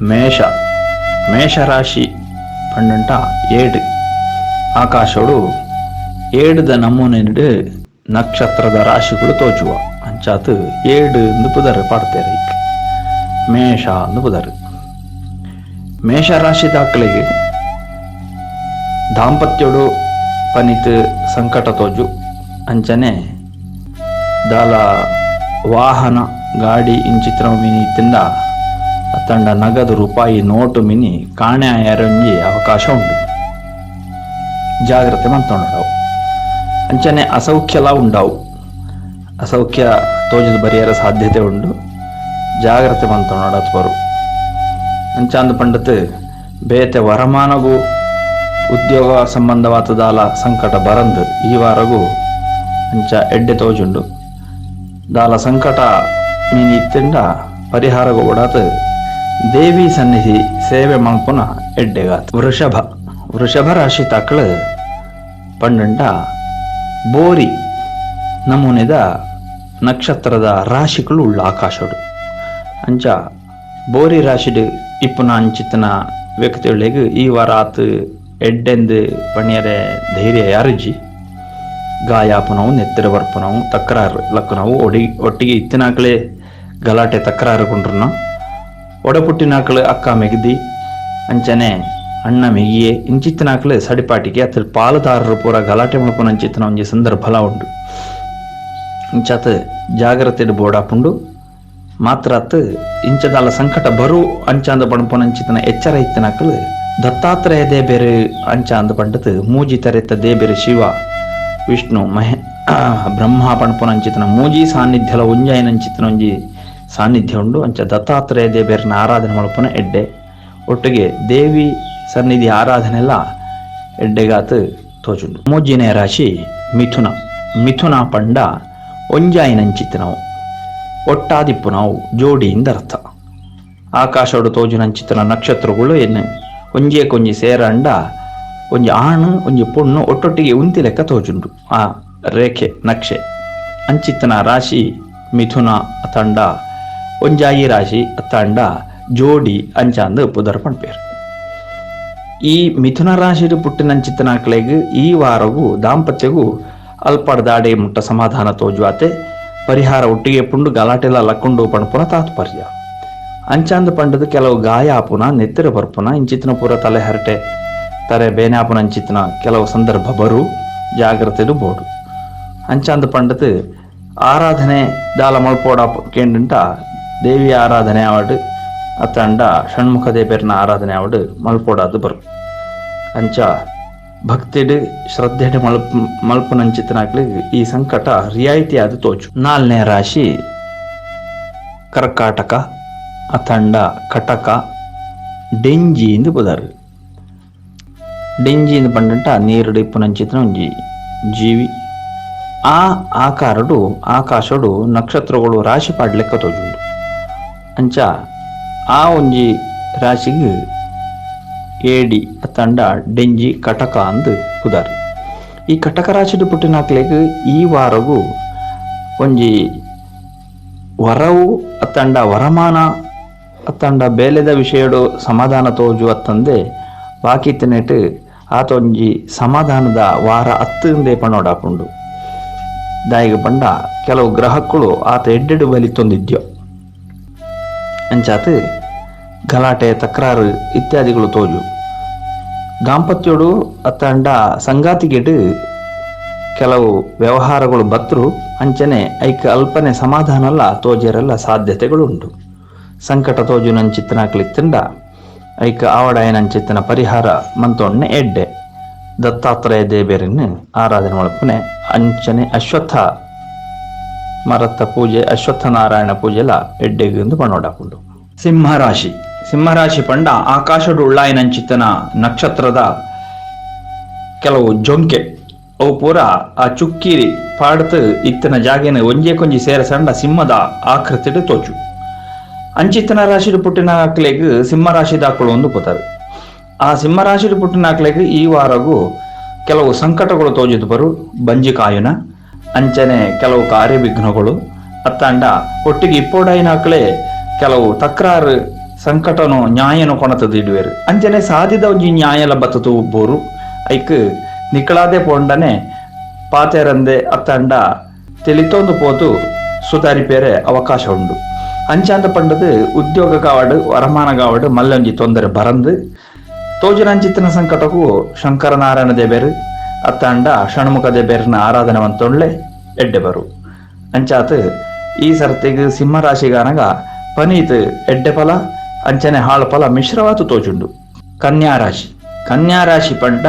ಮೇಷ ಮೇಷರಾಶಿ ಪಂಡಂಟ ಏಡು ಆಕಾಶೋಡು ಏಡುದ ನಮೂನೆಡು ನಕ್ಷತ್ರದ ರಾಶಿಗಳು ತೋಚುವ ಅಂಚಾತು ಏಡು ಎಂದು ಪುದರ್ ಪಾಡ್ತಾರೆ. ಮೇಷ ಎಂದು ಪುದರ್ ಮೇಷರಾಶಿ ದಾಖಲೆಗೆ ದಾಂಪತ್ಯೋಡು ಪನಿತ್ ಸಂಕಟ ತೋಜು ಅಂಚನೆ ದಾಲ ವಾಹನ ಗಾಡಿ ಇಂಚಿತ್ರ ಮಿನಿ ತಿಂದ ತಂಡ ನಗದು ರೂಪಾಯಿ ನೋಟು ಮಿನಿ ಕಾಣೆ ಆಯರಂಜಿ ಅವಕಾಶ ಉಂಟು. ಜಾಗ್ರತೆ ಮಂತೊಂಡವು ಅಂಚನೆ ಅಸೌಖ್ಯಲ ಉಂಡಾವು. ಅಸೌಖ್ಯ ತೋಜದು ಬರೆಯರ ಸಾಧ್ಯತೆ ಉಂಡು. ಜಾಗ್ರತೆ ಮಂತೊಂಡತ್ ಬರು ಅಂಚಾಂದು ಪಂಡತ್ ಬೇತೆ ವರಮಾನಗೂ ಉದ್ಯೋಗ ಸಂಬಂಧವಾದ ಸಂಕಟ ಬರಂದು ಈ ವಾರಗೂ ಅಂಚ ಎಡ್ಡೆ ತೋಜುಂಡು. ದಾಲ ಸಂಕಟ ಮೀನಿ ಇತ್ತಿಂಡ ಪರಿಹಾರಗೂ ಓಡಾತ ದೇವಿ ಸನ್ನಿಧಿ ಸೇವೆ ಮಲ್ಪುನ ಎಡ್ಡೆಗಾತ. ವೃಷಭ ರಾಶಿ ತಾಕಳು ಪಂಡಂಟ ಬೋರಿ ನಮೂನೆದ ನಕ್ಷತ್ರದ ರಾಶಿಗಳು ಉಳ್ಳ ಆಕಾಶಡು ಅಂಚ ಬೋರಿ ರಾಶಿಡು ಇಪ್ಪುನ ಅಂಚಿತನ ವ್ಯಕ್ತಿಗಳಿಗೆ ಈ ವಾರ ಆತು ಎಡ್ಡೆಂದು ಪಣಿಯರೆ ಧೈರ್ಯ ಯಾರುಜಿ ಗಾಯಾಪುನವು ನೆತ್ತಿರ ಬರ್ಪುನವು ತಕರಾರು ಲಕ್ಕನವು ಒಟ್ಟಿಗೆ ಇತ್ತಿನಾಕಳೆ ಗಲಾಟೆ ತಕರಾರು ಕೊಂಡ್ರನ ಒಡಪುಟ್ಟಿನಾಕಳು ಅಕ್ಕ ಮೆಗದಿ ಅಂಚನೆ ಅಣ್ಣ ಮೆಗಿಯೇ ಇಂಚಿತ್ತಿನಾಕಳು ಸಡಿಪಾಟಿಗೆ ಅದ್ರ ಪಾಲುದಾರರು ಪೂರ ಗಲಾಟೆ ಮಲ್ಪುನ ಅಂಚಿತ್ತನ ಒಂಜಿ ಸಂದರ್ಭಲ ಉಂಡು. ಇಂಚಾತ್ ಜಾಗ್ರತೆ ಬೋಡಾಪುಂಡು ಮಾತ್ರ ಅತ್ ಇಂಚದಾಲ ಸಂಕಟ ಬರು ಅಂಚಾಂದ ಪಣಪುನ ಅಂಚಿತ್ತನ ಎಚ್ಚರ ಇತ್ತಿನಾಕಳು ದತ್ತಾತ್ರೇಯ ದೇಬೇರು ಅಂಚಾಂದ ಪಂಡತ್ ಮೂಜಿ ತೆರೆತ ದೇಬೇರು ಶಿವ ವಿಷ್ಣು ಬ್ರಹ್ಮ ಪಣಪುನ ಅಂಚಿತ್ತನ ಮೂಜಿ ಸಾನ್ನಿಧ್ಯಲ ಉಂಜಾಯಿನ ಅಂಚಿತ್ತನ ಒಂಜಿ ಸಾನ್ನಿಧ್ಯ ಉಂಡು. ಅಂಚ ದತ್ತಾತ್ರೇಯ ದೇಬೇರನ ಆರಾಧನೆ ಮಲ್ಪುನ ಎಡ್ಡೆ ಒಟ್ಟಿಗೆ ದೇವಿ ಸನ್ನಿಧಿ ಆರಾಧನೆ ಎಲ್ಲ ಎಡ್ಡೆಗಾತ್ ತೋಚುಂಡು. ಮೂಜಿನೇ ರಾಶಿ ಮಿಥುನ ಪಂಡ ಒಂಜಾಯಿನಂಚಿತ್ತನವು ಒಟ್ಟಾದಿಪ್ಪುನವು ಜೋಡಿಯಿಂದ ಅರ್ಥ. ಆಕಾಶೋಡು ತೋಜುನಂಚಿತ್ತನ ನಕ್ಷತ್ರಗಳು ಎನ್ನು ಒಂಜೇ ಕೊಂಜಿ ಸೇರಂಡ ಒಂಜಿ ಆಣು ಒಂಜಿ ಪೊಣ್ಣು ಒಟ್ಟೊಟ್ಟಿಗೆ ಉಂತಿ ಲೆಕ್ಕ ತೋಜುಂಡು. ಆ ರೇಖೆ ನಕ್ಷೆ ಅಂಚಿತ್ತನ ರಾಶಿ ಮಿಥುನ ತಂಡ ಒಂಜಾಯಿ ರಾಶಿ ತಂಡ ಜೋಡಿ ಅಂಚಾಂದು ಪುದರ್ ಪಣ್ಪೇರು. ಈ ಮಿಥುನ ರಾಶಿಡು ಪುಟ್ಟಿನಂಚಿತ್ತನಾಕ್ಲೆಗ್ ಈ ವಾರಗೂ ದಾಂಪತ್ಯಗೂ ಅಲ್ಪಡ್ದಾಡೆ ಮುಟ್ಟ ಸಮಾಧಾನ ತೋಜುವಾತೆ ಪರಿಹಾರ ಒಟ್ಟಿಗೆ ಪುಂಡು ಗಲಾಟೆಲ್ಲ ಲಕ್ಕೊಂಡು ಪಣಪುನ ತಾತ್ಪರ್ಯ ಅಂಚಾಂದು ಪಂಡದು ಕೆಲವು ಗಾಯ ಆಪುನ ನೆತ್ತಿರ ಬರ್ಪುನ ಇಂಚಿತ್ತನ ಪೂರ ತಲೆ ಹರಟೆ ತರೆ ಬೇನೆ ಆಪುನ ಅಂಚಿತ್ತನ ಕೆಲವು ಸಂದರ್ಭ ಬರು ಜಾಗ್ರತೆಡು ಬೋಡು. ಅಂಚಾಂದು ಪಂಡತ್ ಆರಾಧನೆ ದಾಲ ಮಲ್ಪೋಡ ಕೇಂಡುಂಟ ದೇವಿ ಆರಾಧನೆ ಆವಡು ಅತ್ತಂಡ ಷಣ್ಮುಖ ದೇಬೇರನ ಆರಾಧನೆ ಆವಡು ಮಲ್ಪೋಡಾದು ಬರು. ಅಂಚ ಭಕ್ತಿಡು ಶ್ರದ್ಧೆಡು ಮಲ್ಪುನಂಚಿತ್ತನಾಗ್ಲಿಗೆ ಈ ಸಂಕಟ ರಿಯಾಯಿತಿ ಆದ ತೋಚು. 4ನೇ ರಾಶಿ ಕರ್ಕಾಟಕ ಅತಂಡ ಕಟಕ ಡೆಂಜಿ ಎಂದು ಬುದಾರು. ಡೆಂಜಿ ಎಂದು ಪಂಡಂಟ ನೀರುಡು ಇಪ್ಪುನಂಚಿತ್ತನ ಒಂಜಿ ಜೀವಿ. ಆ ಆಕಾರಡು ಆಕಾಶಡು ನಕ್ಷತ್ರಗಳು ರಾಶಿ ಪಾಡ್ಲೆಕ್ಕ ತೋಜುಂಡು. ಅಂಚ ಆ ಒಂಜಿ ರಾಶಿಗೆ ಏಡಿ ಅತ್ತಂಡ ಡೆಂಜಿ ಕಟಕ ಅಂದು ಪುದಾರು. ಈ ಕಟಕ ರಾಶಿಡು ಪುಟ್ಟಿನಾಕ್ಲೆಗ್ ಈ ವಾರಗೂ ಒಂಜಿ ವರವು ಅತ್ತಂಡ ವರಮಾನ ಅತ್ತಂಡ ಬೇಲೆದ ವಿಷಯಡು ಸಮಾಧಾನ ತೋಜು ಅತ್ತಂದೆ ಬಾಕಿ ತಿನ್ನೆಟ್ ಆತೊಂಜಿ ಸಮಾಧಾನದ ವಾರ ಅತ್ತಂದೆ ಪಣೋಡಾಪುಂಡು. ದಾಯಿಗೆ ಪಂಡ ಕೆಲವು ಗ್ರಹಕ್ಕಳು ಆತ ಎಡ್ಡೆಡು ಬಲಿ ತೊಂದಿದ್ಯೋ ಅಂಚಾತ್ ಗಲಾಟೆ ತಕರಾರು ಇತ್ಯಾದಿಗಳು ತೋಜು. ದಾಂಪತ್ಯೋಡು ಅತ್ತಂಡ ಸಂಗಾತಿಗೆಡು ಕೆಲವು ವ್ಯವಹಾರಗಳು ಬತ್ರು ಅಂಚನೆ ಐಕ ಅಲ್ಪನೆ ಸಮಾಧಾನಲ್ಲ ತೋಜರೆಲ್ಲ ಸಾಧ್ಯತೆಗಳುಂಟು. ಸಂಕಟ ತೋಜುನಂಚಿತ್ತನಾಕ್ಲಿತ್ತಂಡ ಐಕ ಆವಡಾಯನಂಚಿತ್ತನ ಪರಿಹಾರ ಮಂತೊಣ್ಣೆ ಎಡ್ಡೆ ದತ್ತಾತ್ರೇಯ ದೇಬೇರನ್ನು ಆರಾಧನೆ ಮಲ್ಪನೆ ಅಂಚನೆ ಅಶ್ವತ್ಥ ಮರತ್ತ ಪೂಜೆ ಅಶ್ವತ್ಥನಾರಾಯಣ ಪೂಜೆಲ ಎಡ್ಡೆಗೆಂದು ಪಣೋಡಾಪುಂಡು. ಸಿಂಹರಾಶಿ ಪಂಡ ಆಕಾಶಡು ಉಳ್ಳಾಯಿನಂಚಿತ್ತನ ನಕ್ಷತ್ರದ ಕೆಲವು ಜೊಂಕೆ ಅವು ಪೂರ ಆ ಚುಕ್ಕಿರಿ ಪಾಡ್ತು ಇತ್ತನ ಜಾಗೇನ ಒಂಜೇ ಕೊಂಜಿ ಸೇರಸಂಡ ಸಿಂಹದ ಆಕೃತಿಡು ತೋಚು. ಅಂಚಿತ್ತನ ರಾಶಿಡು ಪುಟ್ಟಿನಾಕ್ಲೆಗ್ ಸಿಂಹರಾಶಿ ದಾಖಲು ಒಂದು ಪುತರು. ಆ ಸಿಂಹರಾಶಿಡು ಪುಟ್ಟಿನಾಕ್ಲೆಗ್ ಈ ವಾರಗೂ ಕೆಲವು ಸಂಕಟಗಳು ತೋಜಿದು ಬರು ಬಂಜಿ ಕಾಯುನ ಅಂಚನೆ ಕೆಲವು ಕಾರ್ಯವಿಘ್ನಗಳು ಅತ್ತಂಡ ಒಟ್ಟಿಗೆ ಇಪ್ಪೋಡಾಯಿನಾಕ್ಲೆ ಕೆಲವು ತಕರಾರು ಸಂಕಟನು ನ್ಯಾಯನು ಕೊಣತದು ಇಡುವೆರು ಅಂಚನೆ ಸಾಧಿದ ಒಂಜಿ ನ್ಯಾಯಲ ಬತ್ತತು ಬೋರು ಐಕ್ ನಿಕ್ಕಳಾದೆ ಪೋಂಡನೆ ಪಾತೆರಂದೆ ಅತ್ತಂಡ ತಿಳಿತೊಂದು ಪೋತು ಸುಧಾರಿಪೇರೆ ಅವಕಾಶ ಉಂಡು ಅಂಚಾಂದ ಪಂಡದು ಉದ್ಯೋಗ ಕಾವಡು ವರಮಾನ ಕಾವಡು ಮಲ್ಲೊಂಜಿ ತೊಂದರೆ ಬರಂದು ತೋಜುನಂಚಿತ್ತಿನ ಸಂಕಟಕ್ಕೂ ಶಂಕರನಾರಾಯಣ ದೇಬೇರು ಅತ್ತಂಡ ಷಣ್ಮುಖ ದೇಬೇರನ ಆರಾಧನೆ ಮಂತೊಳ್ಳೆ ಎಡ್ಡೆ ಬರು ಅಂಚಾತ್ ಈ ಸರ್ತಿಗ್ ಸಿಂಹರಾಶಿಗಾನಗ ಪನೀತ್ ಎಡ್ಡೆ ಫಲ ಅಂಚನೆ ಹಾಳು ಫಲ ಮಿಶ್ರವಾತು ತೋಜುಂಡು. ಕನ್ಯಾರಾಶಿ ಪಂಡ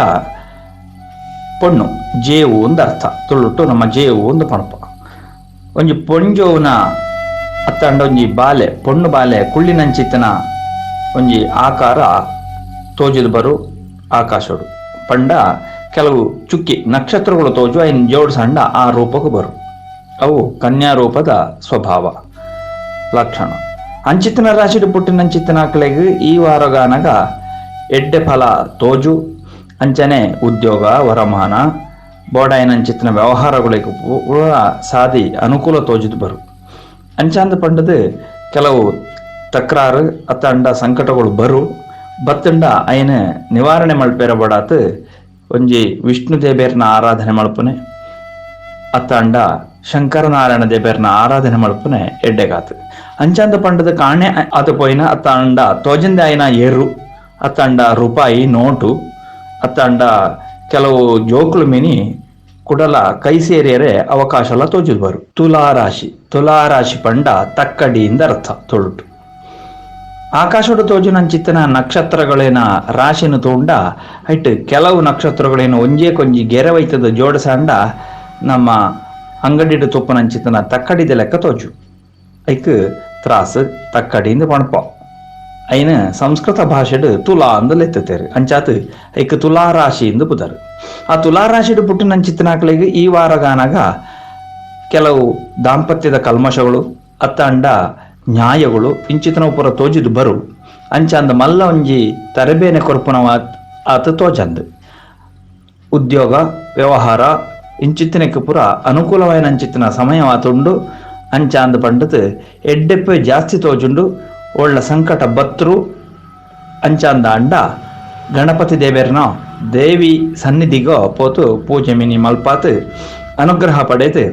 ಪೊಣ್ಣು ಜೇವು ಒಂದು ಅರ್ಥ ತುಳುಟ್ಟು ನಮ್ಮ ಜೇವು ಒಂದು ಪಣಪ ಒಂಜಿ ಪೊಂಜೋನ ಅತ್ತಂಡ ಒಂಜಿ ಬಾಲೆ ಪೊಣ್ಣು ಬಾಲೆ ಕುಳ್ಳಿನಂಚಿತ್ತಿನ ಒಂಜಿ ಆಕಾರ ತೋಜುದು ಬರು ಆಕಾಶಡು ಪಂಡ ಕೆಲವು ಚುಕ್ಕಿ ನಕ್ಷತ್ರಗಳು ತೋಜು ಐನ್ ಜೋಡ್ಸಂಡ ಆ ರೂಪಕ್ಕೂ ಬರು ಅವು ಕನ್ಯಾ ರೂಪದ ಸ್ವಭಾವ ಲಕ್ಷಣ. ಅಂಚಿತ್ತಿನ ರಾಶಿಡು ಪುಟ್ಟಿನಂಚಿತ್ತಿನ ಆಕಳೆಗ್ ಈ ವಾರಗಾನಗ ಎಡ್ಡೆ ಫಲ ತೋಜು ಅಂಚನೆ ಉದ್ಯೋಗ ವರಮಾನ ಬೋಡಾಯಿನಂಚಿತ್ತಿನ ವ್ಯವಹಾರಗಳಿಗೆ ಪೂರ ಸಾದಿ ಅನುಕೂಲ ತೋಜುದು ಬರು ಅಂಚಾಂದ ಪಂಡದು ಕೆಲವು ತಕ್ರಾರು ಅತ್ತಂಡ ಸಂಕಟಗಳು ಬರು ಬತ್ತಂಡ ಐನ ನಿವಾರಣೆ ಮಲ್ಪೇರ ಬಡಾತ್ ಒಂಜಿ ವಿಷ್ಣು ದೇಬೇರ್ನ ಆರಾಧನೆ ಮಲ್ಪನೆ ಅತ್ತಂಡ ಶಂಕರನಾರಾಯಣ ದೇಬೇರ್ನ ಆರಾಧನೆ ಮಲ್ಪನೆ ಎಡ್ಡೆಗಾತು ಅಂಚಾಂದ ಪಂಡದ ಕಾಣೆ ಅದು ಪೋಯಿನ ಅತ್ತಂಡ ತೋಜಂದೆ ಆಯ್ನ ಏರು ಅತ್ತಂಡ ರೂಪಾಯಿ ನೋಟು ಅತ್ತಂಡ ಕೆಲವು ಜೋಕುಲು ಮಿನಿ ಕುಡಲ ಕೈ ಸೇರಿಯರೆ ಅವಕಾಶಲ ತೋಜುದು ಬರು. ತುಲಾರಾಶಿ ಪಂಡ ತಕ್ಕಡಿಯಿಂದ ಅರ್ಥ ತೊಳುಟು ಆಕಾಶಡು ತೋಜುನಂಚಿತ್ತಿನ ನಕ್ಷತ್ರಗಳೇನ ರಾಶಿನ ತೋಂಡ ಐಟ್ ಕೆಲವು ನಕ್ಷತ್ರಗಳೇನು ಒಂಜೇ ಕೊಂಜಿ ಗೆರವೈತದ ಜೋಡಸಂಡ ನಮ್ಮ ಅಂಗಡಿಡು ತುಪ್ಪನಂಚಿತ್ತಿನ ತಕ್ಕಡಿದ ಲೆಕ್ಕ ತೋಜು ಐಕ್ ತ್ರಾಸ್ ತಕ್ಕಡಿಯಿಂದ ಪಣಪ ಐನ ಸಂಸ್ಕೃತ ಭಾಷೆಡು ತುಲಾ ಅಂದು ಲೆತ್ತೇರು ಅಂಚಾತ್ ಐಕ್ ತುಲಾರಾಶಿ ಇಂದು ಬುಧರು ಆ ತುಲಾರಾಶಿಡು ಪುಟ್ಟಿನಂಚಿತ್ತಿನಾಕ್ಳಿಗೆ ಈ ವಾರಗಾನಾಗ ಕೆಲವು ದಾಂಪತ್ಯದ ಕಲ್ಮಶಗಳು ಅತ್ತಂಡ ನ್ಯಾಯಗಳು ಇಂಚಿತನ ಪುರ ತೋಜಿದು ಬರು ಅಂಚಾಂದ ಮಲ್ಲ ಒಂಜಿ ತರಬೇನೆ ಕೊರ್ಪುನವ ಆತ ತೋಜಂದು ಉದ್ಯೋಗ ವ್ಯವಹಾರ ಇಂಚಿತ್ತಿನಕ್ಕೆ ಪುರ ಅನುಕೂಲವಾಯಿನ ಅಂಚಿತ್ತಿನ ಸಮಯವಾತುಂಡು ಅಂಚಾಂದ ಪಂಡತ್ ಎಡ್ಡೆಪ್ಪೆ ಜಾಸ್ತಿ ತೋಜುಂಡು ಒಳ್ಳ ಸಂಕಟ ಬತ್ರು ಅಂಚಾಂದ ಅಂಡ ಗಣಪತಿ ದೇವೇರ್ನ ದೇವಿ ಸನ್ನಿಧಿಗೋ ಪೋತು ಪೂಜೆ ಮಿನಿ ಮಲ್ಪಾತ್ ಅನುಗ್ರಹ ಪಡೆದು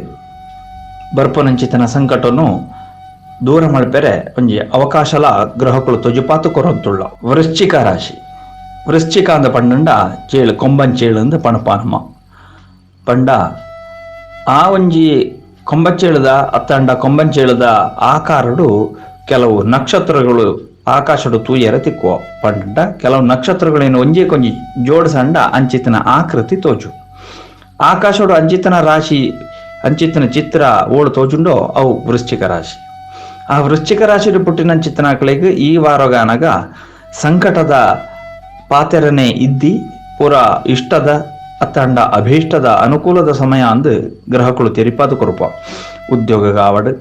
ಬರ್ಪುನಂಚಿತನ ಸಂಕಟನು ದೂರ ಮಲ್ಪೆರೆ ಒಂಜಿ ಅವಕಾಶಲ ಗ್ರಹಗಳು ತೊಜುಪಾತು ಕೊರಂತುಳ್ಳ. ವೃಶ್ಚಿಕ ಅಂದ ಪಂಡ ಚೇಳು ಕೊಂಬಂಚೇಳು ಅಂದ ಪಣಪಾನಮ್ಮ ಪಂಡ ಆ ಒಂಜಿ ಕೊಂಬಂಚೇಳುದ ಅತ್ತಂಡ ಕೊಂಬಂಚೇಳುದ ಆಕಾರಡು ಕೆಲವು ನಕ್ಷತ್ರಗಳು ಆಕಾಶಡು ತೂಯರ ತಿಕ್ಕುವ ಪಂಡ ಕೆಲವು ನಕ್ಷತ್ರಗಳೇನು ಒಂಜೇ ಕೊಂಜಿ ಜೋಡ್ಸಂಡ ಅಂಚಿತ್ತಿನ ಆಕೃತಿ ತೋಜು ಆಕಾಶಡು ಅಂಚಿತ್ತಿನ ರಾಶಿ ಅಂಚಿತ್ತಿನ ಚಿತ್ರ ಓಳು ತೋಜುಂಡೋ ಅವು ವೃಶ್ಚಿಕ ರಾಶಿ. ಆ ವೃಶ್ಚಿಕ ರಾಶಿಡು ಪುಟ್ಟಿನಂಚಿತ್ತಿನಾಕ್ಳಿಗೆ ಈ ವಾರಗಾನಗ ಸಂಕಟದ ಪಾತೆರನೆ ಇದ್ದಿ ಪೂರ ಇಷ್ಟದ ಅತ್ತಂಡ ಅಭೀಷ್ಟದ ಅನುಕೂಲದ ಸಮಯ ಅಂದು ಗ್ರಹಗಳು ತೆರಿಪಾದು ಕೊರಪ ಉದ್ಯೋಗ ಗಾವಡು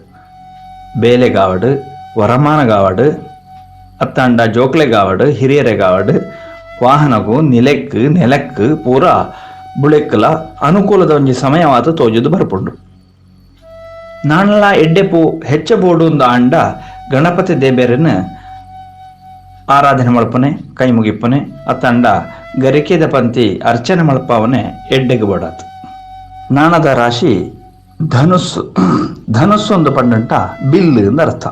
ಬೇಲೆ ಗಾವಡು ವರಮಾನ ಗಾವಡು ಅತ್ತಂಡ ಜೋಕ್ಲೆ ಗಾವಡು ಹಿರಿಯರೆ ಗಾವಡು ವಾಹನಗೂ ನೆಲಕ್ಕೆ ಪೂರ ಬುಳೆಕ್ಕಲ ಅನುಕೂಲದ ಒಂಜಿ ಸಮಯವಾದ ತೋಜುದು ಬರ್ಪುಂಡು. ನಾನಲ್ಲ ಎಡ್ಡೆಪು ಹೆಚ್ಚ ಬೋಡು ಅಂಡ ಗಣಪತಿ ದೇಬೇರನ್ನ ಆರಾಧನೆ ಮಲ್ಪನೆ ಕೈ ಮುಗಿಪ್ಪನೆ ಅತ್ತಂಡ ಗರಿಕೆದ ಪಂತಿ ಅರ್ಚನೆ ಮಲ್ಪವನೆ ಎಡ್ಡೆಗೆ ಬೋಡಾತು. ನಾಣದ ರಾಶಿ ಧನುಸ್ಸು ಒಂದು ಪಂಡಂಟ ಬಿಲ್ಲು ಎಂದ ಅರ್ಥ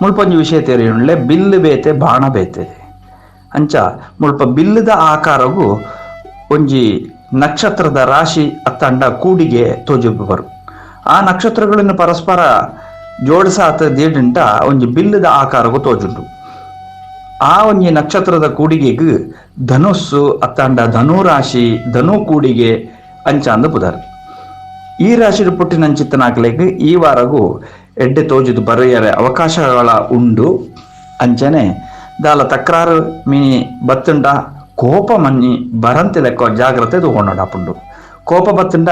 ಮುಳ್ಪೊಂಜಿ ವಿಷಯ ತೆರೆಯುಳ್ಳೆ ಬಿಲ್ಲು ಬೇತೆ ಬಾಣ ಬೇತೆ ಅಂಚ ಮುಳ್ಪ ಬಿಲ್ಲದ ಆಕಾರಗೂ ಒಂಜಿ ನಕ್ಷತ್ರದ ರಾಶಿ ಅತ್ತಂಡ ಕೂಡಿಗೆ ತೋಜು ಬರು ಆ ನಕ್ಷತ್ರಗಳನ್ನು ಪರಸ್ಪರ ಜೋಡಿಸಾತ ದೀಡಂಟ ಒಂಜಿ ಬಿಲ್ಲದ ಆಕಾರಗೂ ತೋಜುಂಡು. ಆ ಒಂಜಿ ನಕ್ಷತ್ರದ ಕೂಡಿಗೆಗ್ ಧನುಸ್ಸು ಅತ್ತಂಡ ಧನು ರಾಶಿ ಧನು ಕೂಡಿಗೆ ಅಂಚಾಂದ ಪುದರ್ ಈ ರಾಶಿ ಪುಟ್ಟಿನಂಚಿತ್ತನಾಗ್ಲಿಕ್ಕೆ ಈ ವಾರಗೂ ಎಡ್ಡೆ ತೋಜುದು ಬರೆಯರೆ ಅವಕಾಶಗಳ ಉಂಡು ಅಂಚನೆ ದಾಲ ತಕ್ರಾರು ಮಿನಿ ಬತ್ತುಂಡ ಕೋಪ ಮನ್ನಿ ಬರಂತೆ ಲೆಕ್ಕ ಜಾಗ್ರತೆ ತಗೊಂಡಾಪುಂಡು ಕೋಪ ಬತ್ತುಂಡ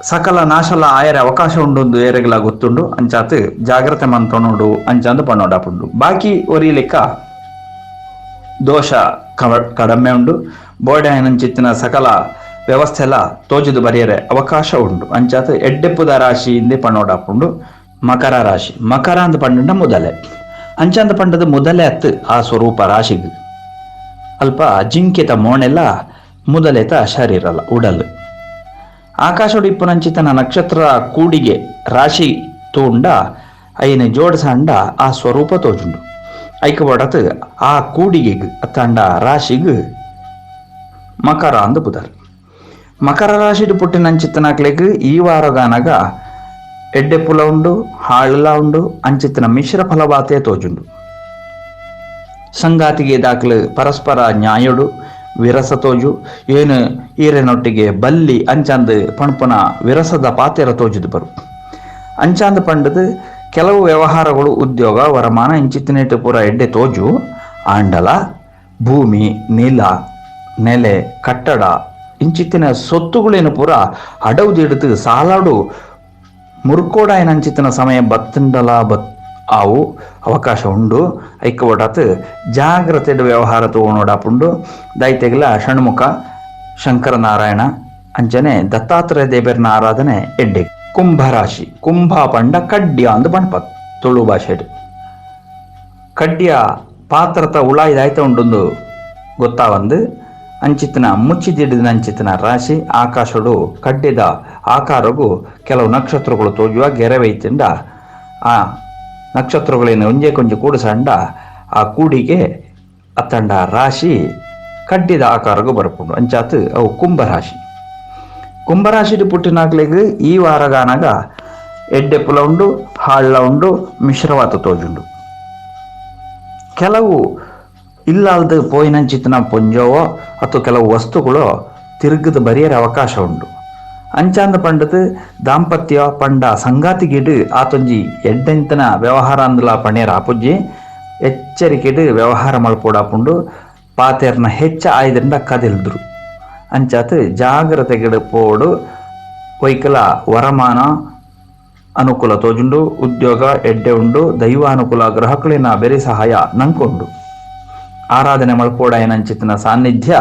ಸಕಲ ನಾಶಲ ಆಯರೆ ಅವಕಾಶ ಉಂಡು ಏರೆಗಳ ಗೊತ್ತುಂಡು ಅಂಚಾತ್ ಜಾಗ್ರತೆ ಮಂತೊಂಡು ಅಂಚಾಂದು ಪಣ್ಣೋಡಾಪುಂಡು ಬಾಕಿ ಒರಿ ಲೆಕ್ಕ ದೋಷ ಕಡಿಮೆ ಉಂಡು ಬೋರ್ಡಾಯನಂಚಿತ್ತಿನ ಸಕಲ ವ್ಯವಸ್ಥೆ ಎಲ್ಲ ತೋಜುದು ಬರೆಯರೆ ಅವಕಾಶ ಉಂಡು ಅಂಚಾತ್ ಎಡ್ಡೆಪ್ಪುದ ರಾಶಿ ಇಂದೇ ಪಣ್ಣೋಡಾಪುಂಡು. ಮಕರ ರಾಶಿ ಮಕರ ಅಂದ್ ಪಂಡ ಮೊದಲೇ ಅಂಚಾಂದ ಪಂಡದ ಮೊದಲೇ ಅತ್ತು ಆ ಸ್ವರೂಪ ರಾಶಿಗೆ ಅಲ್ಪ ಜಿಂಕೆತ ಮೋಣೆಲ್ಲ ಮೊದಲೇತ ಶರೀರಲ್ಲ ಉಡಲು ಆಕಾಶೋಡು ಇಪ್ಪುನಂಚಿತನ ನಕ್ಷತ್ರ ಕೂಡಿಗೆ ರಾಶಿ ತೂಂಡ ಐನ ಜೋಡಸಂಡ ಆ ಸ್ವರೂಪ ತೋಜುಂಡು ಐಕ ಬಡತ್ ಆ ಕೂಡಿಗೆಗ್ ಅತ್ತಂಡ ರಾಶಿಗ್ ಮಕರ ಅಂದು ಬುದರ್ ಮಕರ ರಾಶಿಡು ಪುಟ್ಟಿನಂಚಿತ್ತನಾಕ್ಲೆಗ್ ಈ ವಾರಗಾನಗ ಎಡ್ಡೆ ಪುಲ ಉಂಡು ಹಾಳಲ ಉಂಡು ಅಂಚಿತ್ತಿನ ಮಿಶ್ರ ಫಲವಾತೆ ತೋಜುಂಡು ಸಂಗಾತಿಗೆ ದಾಖಲು ಪರಸ್ಪರ ನ್ಯಾಯಡು ವಿರಸ ತೋಜು ಏನು ಈರೆನೊಟ್ಟಿಗೆ ಬಲ್ಲಿ ಅಂಚಾಂದ್ ಪಣಪನ ವಿರಸದ ಪಾತೆರ ತೋಜುದು ಬರು ಅಂಚಾಂದ್ ಪಂಡದು ಕೆಲವು ವ್ಯವಹಾರಗಳು ಉದ್ಯೋಗ ವರಮಾನ ಇಂಚಿತ್ತಿನೇಟು ಪೂರ ಎಡ್ಡೆ ತೋಜು ಆಂಡಲ ಭೂಮಿ ನೀಲ ನೆಲೆ ಕಟ್ಟಡ ಇಂಚಿತ್ತಿನ ಸೊತ್ತುಗಳೇನು ಪೂರ ಅಡವುದಿಡ್ದು ಸಾಲಾಡು ಮುರ್ಕೋಡಾಯನ ಅಂಚಿತ್ತಿನ ಸಮಯ ಬತ್ತಂಡಲ ಆವು ಅವಕಾಶ ಉಂಡು ಐಕ ಒಡಾತ್ ಜಾಗ್ರತೆ ವ್ಯವಹಾರ ತಗೊಂಡೋಡಾಪುಂಡು ದೈತೆಗಲ ಷಣ್ಮುಖ ಶಂಕರನಾರಾಯಣ ಅಂಚನೆ ದತ್ತಾತ್ರೇಯ ದೇವರನ ಆರಾಧನೆ ಎಡ್ಡೆ ಕುಂಭರಾಶಿ ಕುಂಭ ಪಂಡ ಕಡ್ಯ ಅಂದು ಪಣ್ಪತ್ ತುಳು ಭಾಷೆಡು ಕಡ್ಯ ಪಾತ್ರತ ಉಳಾಯ್ದಾಯ್ತ ಉಂಡು ಗೊತ್ತಾವಂದು ಅಂಚಿತ್ತಿನ ಮುಚ್ಚಿದಿಡಿದ ಅಂಚಿತ್ತಿನ ರಾಶಿ ಆಕಾಶಡು ಕಡ್ಡಿದ ಆಕಾರಗೂ ಕೆಲವು ನಕ್ಷತ್ರಗಳು ತೋಜುವ ಗೆರವೈತಿಂಡ ಆ ನಕ್ಷತ್ರಗಳೇನು ಒಂಜೆ ಕೊಂಜಿ ಕೂಡಿಸಂಡ ಆ ಕೂಡಿಗೆ ಅತ್ತಂಡ ರಾಶಿ ಕಡ್ಡಿದ ಆಕಾರಗೂ ಬರ್ಪುಂಡು ಅಂಚಾತ್ ಅವು ಕುಂಭರಾಶಿ ಕುಂಭರಾಶಿಡು ಪುಟ್ಟಿನಾಗ್ಲಿಗೆ ಈ ವಾರಗಾನಾಗ ಎಡ್ಡೆ ಪುಲ ಉಂಡು ಹಾಳ್ಳ ಉಂಡು ಮಿಶ್ರವಾತ ತೋಜುಂಡು ಕೆಲವು ಇಲ್ಲಾಲ್ದು ಪೋಯಿನಂಚಿತ್ತಿನ ಪೊಂಜವೋ ಅಥವಾ ಕೆಲವು ವಸ್ತುಗಳು ತಿರುಗದ ಬರೆಯರ ಅವಕಾಶ ಉಂಡು ಅಂಚಾಂದ ಪಂಡದು ದಾಂಪತ್ಯ ಪಂಡ ಸಂಗಾತಿಗಿಡು ಆತೊಂಜಿ ಎಡ್ಡೆಂತನ ವ್ಯವಹಾರ ಅಂದಲ ಪಣ್ಯರ ಆಪುಜ್ಜಿ ಎಚ್ಚರಿಕೆಡು ವ್ಯವಹಾರ ಮಲ್ಪೋಡಾಪುಂಡು ಪಾತೆರ್ನ ಹೆಚ್ಚ ಆಯ್ದಿಂದ ಕದಿಲ್ದ್ರು ಅಂಚಾತ್ ಜಾಗ್ರತೆಗಿಡು ಪೋಡು ವೈಕಲ ವರಮಾನ ಅನುಕೂಲ ತೋಜುಂಡು ಉದ್ಯೋಗ ಎಡ್ಡೆ ಉಂಡು ದೈವಾನುಕೂಲ ಗ್ರಹಗಳಿನ ಬೆರಿ ಸಹಾಯ ನಂಕೊಂಡು ಆರಾಧನೆ ಮಲ್ಪೋಡಾಯನಂಚಿತ್ತಿನ ಸಾನ್ನಿಧ್ಯ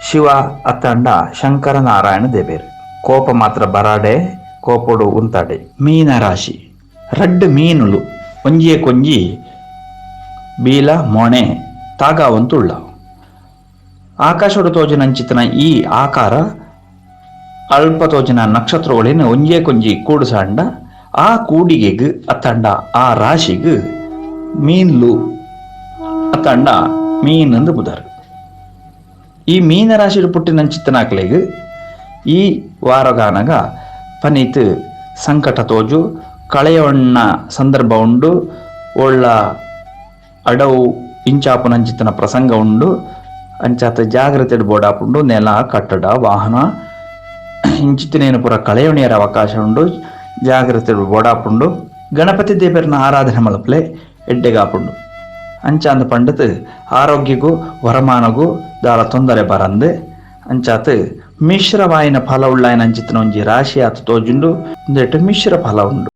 ಶಿವ ಅತ್ತಂಡ ಶಂಕರನಾರಾಯಣ ದೇವೇರು ಕೋಪ ಮಾತ್ರ ಬರಾಡೆ ಕೋಪಡು ಉಂತಾಡೆ ಮೀನ ರಾಶಿ ರಡ್ಡು ಮೀನುಲು ಒಂಜಿಯೇ ಕೊಂಜಿ ಬೀಲ ಮೊಣೆ ತಾಗಾವಂತುಳ್ಳ ಆಕಾಶೋಡು ತೋಜನಂಚಿತ್ತಿನ ಈ ಆಕಾರ ಅಲ್ಪ ತೋಜನ ನಕ್ಷತ್ರಗಳೇನು ಒಂಜೇ ಕೊಂಜಿ ಕೂಡುಸಂಡ ಆ ಕೂಡಿಗೆಗ್ ಅತ್ತಂಡ ಆ ರಾಶಿಗ್ ಮೀನ್ಲು ಅತ್ತಂಡ ಮೀನಂದು ಬುಧರ್ ಈ ಮೀನ ರಾಶಿಡು ಪುಟ್ಟಿನಂಚಿತ್ತನಾಕ್ಲೆಗ್ ಈ ವಾರಗಾನಗ ಪನೀತ್ ಸಂಕಟ ತೋಜು ಕಳೆಯವಣ್ಣ ಸಂದರ್ಭ ಉಂಡು ಒಳ್ಳ ಅಡವು ಇಂಚಾಪುನಂಚಿತ್ತನ ಪ್ರಸಂಗ ಉಂಡು ಅಂಚಾತ ಜಾಗ್ರತೆ ಬೋಡಾಪುಂಡು ನೆಲ ಕಟ್ಟಡ ವಾಹನ ಇಂಚಿತ್ತಿನೇನು ಪುರ ಕಳೆಯವಣಿಯರ ಅವಕಾಶ ಉಂಡು ಜಾಗ್ರತೆ ಬೋಡಾಪುಂಡು ಗಣಪತಿ ದೇವರನ ಆರಾಧನೆ ಮಲ್ಪಲೆ ಎಡ್ಡೆಗಾಪುಂಡು ಅಂಚಾಂದ ಪಂಡತ್ ಆರೋಗ್ಯಗೂ ವರಮಾನಗೂ ದಾಲ ತೊಂದರೆ ಬರಂದು ಅಂಚಾತ್ ಮಿಶ್ರವಾಯಿನ ಫಲ ಉಳ್ಳಾಯನ ಅಂಚಿತ್ತಿನ ಒಂಜಿ ರಾಶಿ ಆತ ತೋಜುಂಡು ಒಂದೆಟ್ಟು ಮಿಶ್ರ ಫಲ ಉಂಡು.